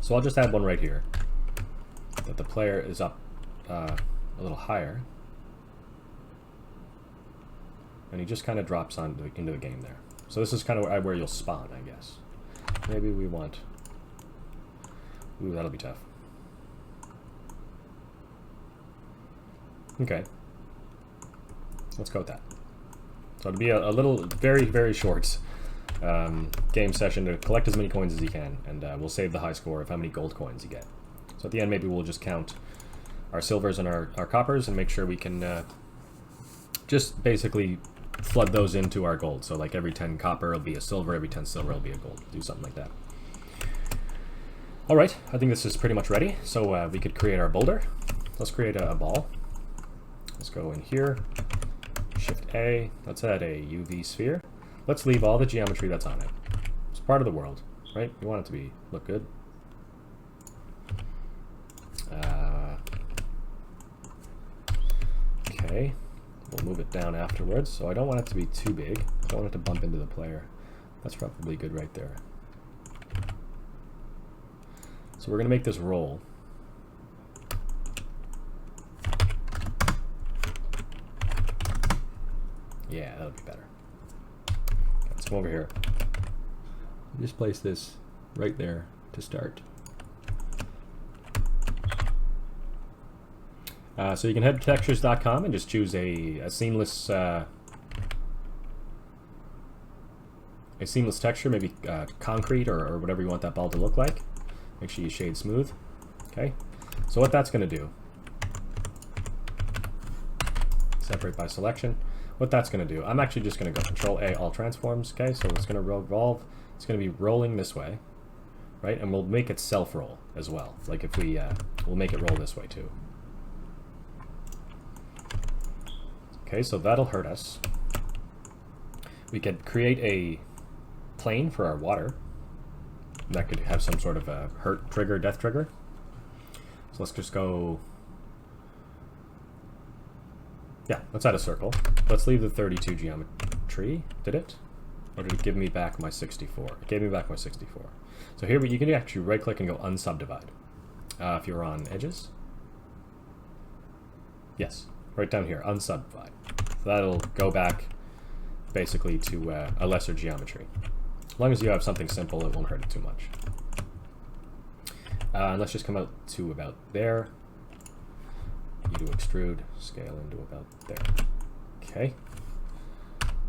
So I'll just add one right here, that the player is up a little higher, and he just kind of drops into the game there. So this is kind of where you'll spawn, I guess. Maybe we want... Ooh, that'll be tough. Okay. Let's go with that. So it'll be a little, very, very short game session to collect as many coins as you can, and we'll save the high score of how many gold coins you get. So at the end, maybe we'll just count our silvers and our coppers and make sure we can just basically flood those into our gold. So like every 10 copper will be a silver, every 10 silver will be a gold. Do something like that. Alright, I think this is pretty much ready. So we could create our boulder. Let's create a ball. Let's go in here, Shift A, let's add a UV sphere. Let's leave all the geometry that's on it. It's part of the world, right? You want it to look good. Okay, we'll move it down afterwards. So I don't want it to be too big. I don't want it to bump into the player. That's probably good right there. So we're going to make this roll. Yeah, that'll be better. Let's come over here. Just place this right there to start. So you can head to textures.com and just choose a seamless texture, maybe concrete or whatever you want that ball to look like. Make sure you shade smooth. Okay. So what that's going to do, separate by selection. What that's going to do, I'm actually just going to go Control A, all transforms. Okay, so it's going to revolve. It's going to be rolling this way, right? And we'll make it self-roll as well. Like if we, we'll make it roll this way too. Okay, so that'll hurt us. We could create a plane for our water. That could have some sort of a hurt trigger, death trigger. So let's just go... Yeah, let's add a circle. Let's leave the 32 geometry. Did it? Or did it give me back my 64? It gave me back my 64. So here you can actually right-click and go unsubdivide. If you're on edges. Yes, right down here, unsubdivide. So that'll go back basically to a lesser geometry. As long as you have something simple, it won't hurt it too much. And let's just come out to about there. You do extrude, scale into about there. Okay.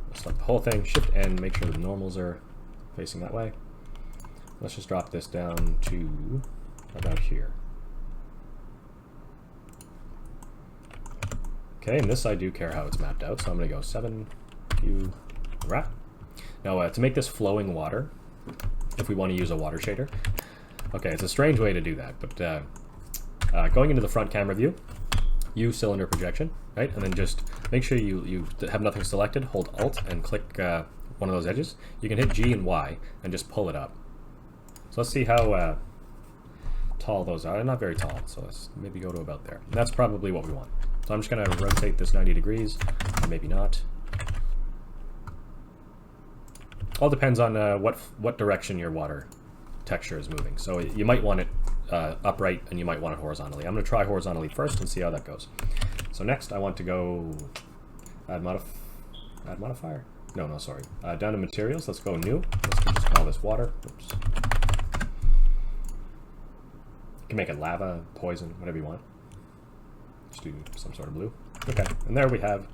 Let's select the whole thing, Shift N, make sure the normals are facing that way. Let's just drop this down to about here. Okay, and this I do care how it's mapped out, so I'm going to go 7Q wrap. Now to make this flowing water, if we want to use a water shader, okay, it's a strange way to do that, but going into the front camera view, use cylinder projection, right? And then just make sure you have nothing selected, hold Alt and click one of those edges. You can hit G and Y and just pull it up. So let's see how tall those are. They're not very tall, so let's maybe go to about there. And that's probably what we want. So I'm just going to rotate this 90 degrees, or maybe not. All depends on what direction your water texture is moving. So you might want it upright and you might want it horizontally. I'm going to try horizontally first and see how that goes. So next I want to go add modifier. No, sorry. Down to materials. Let's go new. Let's just call this water. Oops. You can make it lava, poison, whatever you want. Just do some sort of blue. Okay, and there we have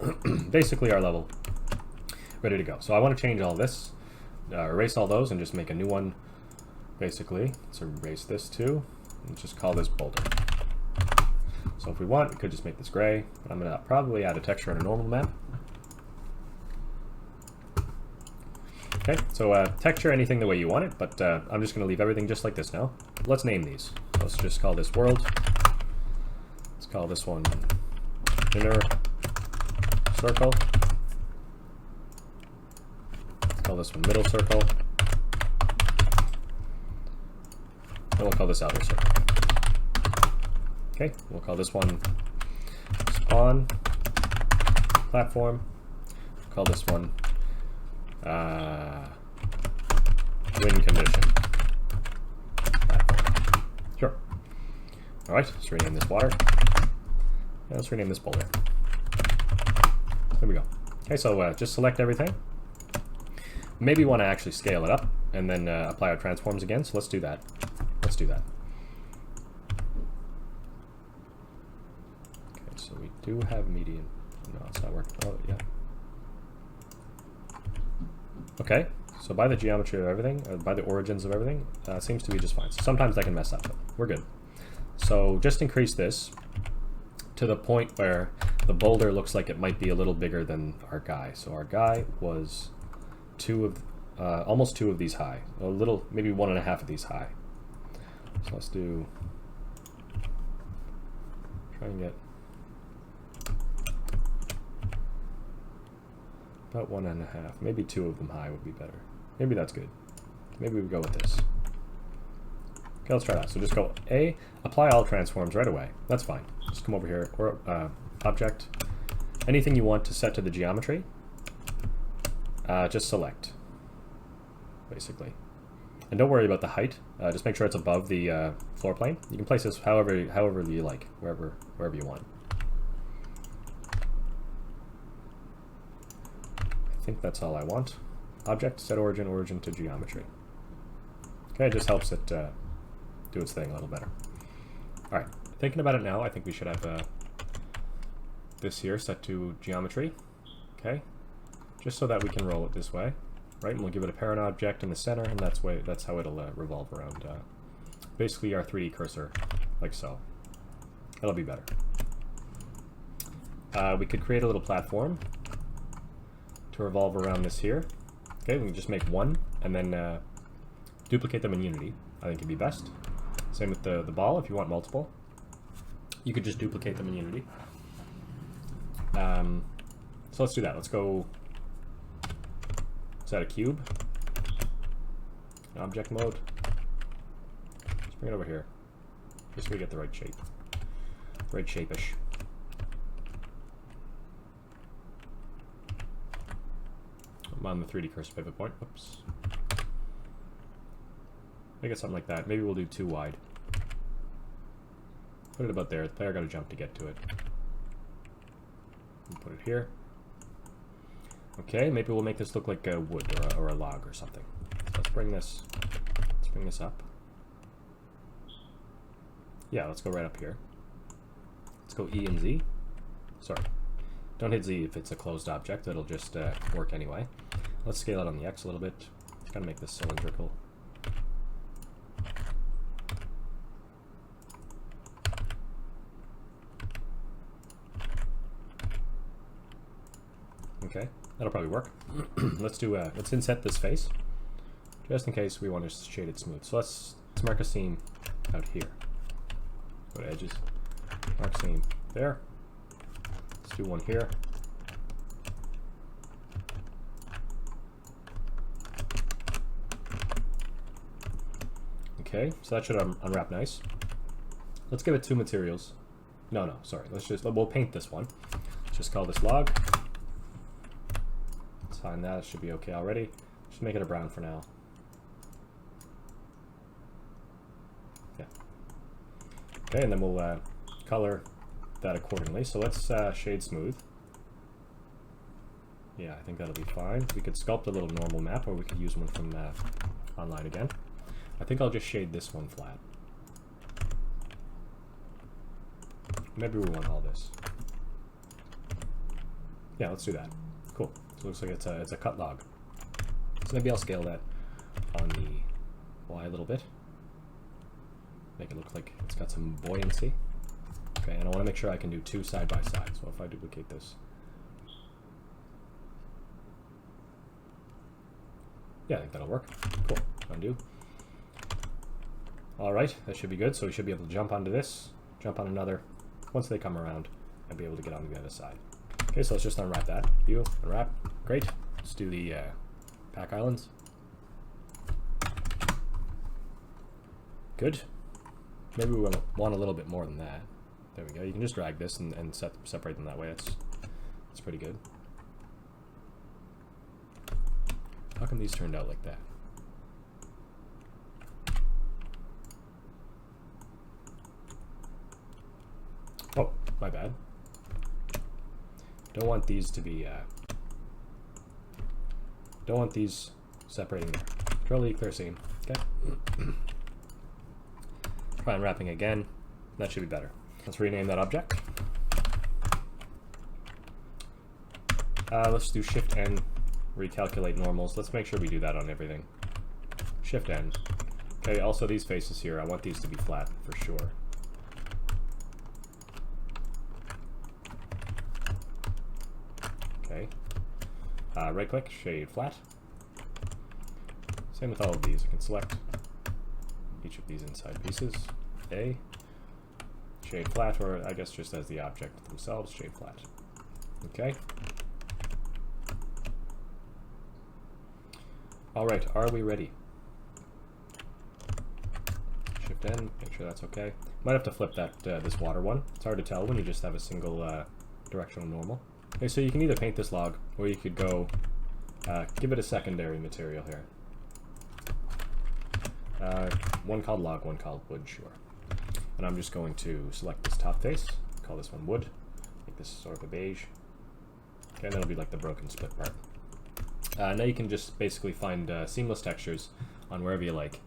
basically our level ready to go. So I want to change all this, erase all those, and just make a new one. Basically, let's erase this too, and just call this boulder. So if we want, we could just make this gray. But I'm going to probably add a texture on a normal map. Okay, so texture anything the way you want it, but I'm just going to leave everything just like this now. Let's name these. Let's just call this world. Let's call this one inner circle. Let's call this one middle circle. And we'll call this outer circle. Okay, we'll call this one spawn platform. We'll call this one win condition platform. All right, let's rename this water. And let's rename this boulder. There we go. Okay, so just select everything. Maybe you want to actually scale it up and then apply our transforms again. So let's do that. Let's do that. Okay, so we do have median. No, it's not working. Oh, yeah. Okay, so by the geometry of everything, or by the origins of everything, seems to be just fine. So sometimes that can mess up, but we're good. So just increase this to the point where the boulder looks like it might be a little bigger than our guy. So our guy was almost 2 of these high. A little, maybe 1.5 of these high. So let's do, try and get about 1.5. Maybe 2 of them high would be better. Maybe that's good. Maybe we go with this. Okay, let's try that. So just go A, apply all transforms right away. That's fine. Just come over here, or object. Anything you want to set to the geometry, just select, basically. And don't worry about the height. Just make sure it's above the floor plane. You can place this however you like, wherever you want. I think that's all I want. Object, set origin to geometry. Okay, it just helps it do its thing a little better. All right, thinking about it now, I think we should have this here set to geometry. Okay, just so that we can roll it this way, right? And we'll give it a parent object in the center, and that's how it'll revolve around. Basically, our 3D cursor, like so. That'll be better. We could create a little platform to revolve around this here. Okay, we can just make one and then duplicate them in Unity. I think it'd be best. Same with the ball. If you want multiple, you could just duplicate them in Unity. So let's do that. Let's go set a cube, object mode. Let's bring it over here, just so we get the right shape, right shape-ish. I'm on the 3D cursor pivot point. Oops. Make it something like that. Maybe we'll do 2 wide. Put it about there. The player got to jump to get to it. We'll put it here. Okay, maybe we'll make this look like a wood or a log or something. So let's bring this up. Yeah, let's go right up here. Let's go E and Z. Sorry. Don't hit Z if it's a closed object. It'll just work anyway. Let's scale it on the X a little bit. Just gotta make this cylindrical. Okay, that'll probably work. Let's inset this face, just in case we want to shade it smooth. So let's mark a seam out here. Go to edges, mark seam there. Let's do one here. Okay, so that should unwrap nice. Let's give it 2 materials. No, sorry. We'll paint this one. Let's just call this log. Let's find that. It should be okay already. Just make it a brown for now. Yeah. Okay, and then we'll color that accordingly. So let's shade smooth. Yeah, I think that'll be fine. We could sculpt a little normal map, or we could use one from online again. I think I'll just shade this one flat. Maybe we want all this. Yeah, let's do that. Cool. So it looks like it's a cut log. So maybe I'll scale that on the Y a little bit. Make it look like it's got some buoyancy. Okay, and I want to make sure I can do 2 side by side. So if I duplicate this. Yeah, I think that'll work. Cool. Undo. Alright, that should be good. So we should be able to jump onto this, jump on another. Once they come around, I'll be able to get on the other side. Okay, so let's just unwrap that. View, unwrap. Great. Let's do the pack islands. Good. Maybe we want a little bit more than that. There we go. You can just drag this and separate them that way. That's pretty good. How come these turned out like that? My bad. Don't want these to be, don't want these separating there. Control E, clear seam. Okay. Try unwrapping again. That should be better. Let's rename that object. Let's do Shift N, recalculate normals. Let's make sure we do that on everything. Shift N. Okay, also these faces here, I want these to be flat for sure. Okay. Right click, shade flat. Same with all of these. I can select each of these inside pieces. A, shade flat, or I guess just as the object themselves, shade flat. Okay. All right, are we ready? Shift N, make sure that's okay. Might have to flip that this water one. It's hard to tell when you just have a single directional normal. Okay, so you can either paint this log, or you could go give it a secondary material here. One called log, one called wood, sure. And I'm just going to select this top face, call this one wood, make this sort of a beige. Okay, and that'll be like the broken split part. Now you can just basically find seamless textures on wherever you like.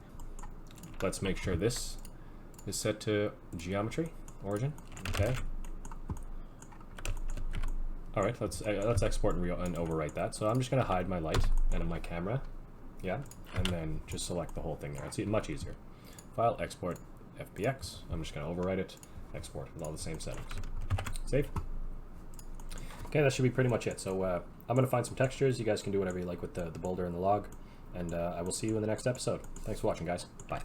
Let's make sure this is set to geometry, origin, okay. All right, let's export and overwrite that. So I'm just gonna hide my light and my camera, yeah, and then just select the whole thing there. It's much easier. File, export, FBX. I'm just gonna overwrite it, export with all the same settings. Save. Okay, that should be pretty much it. So I'm gonna find some textures. You guys can do whatever you like with the boulder and the log, and I will see you in the next episode. Thanks for watching, guys. Bye.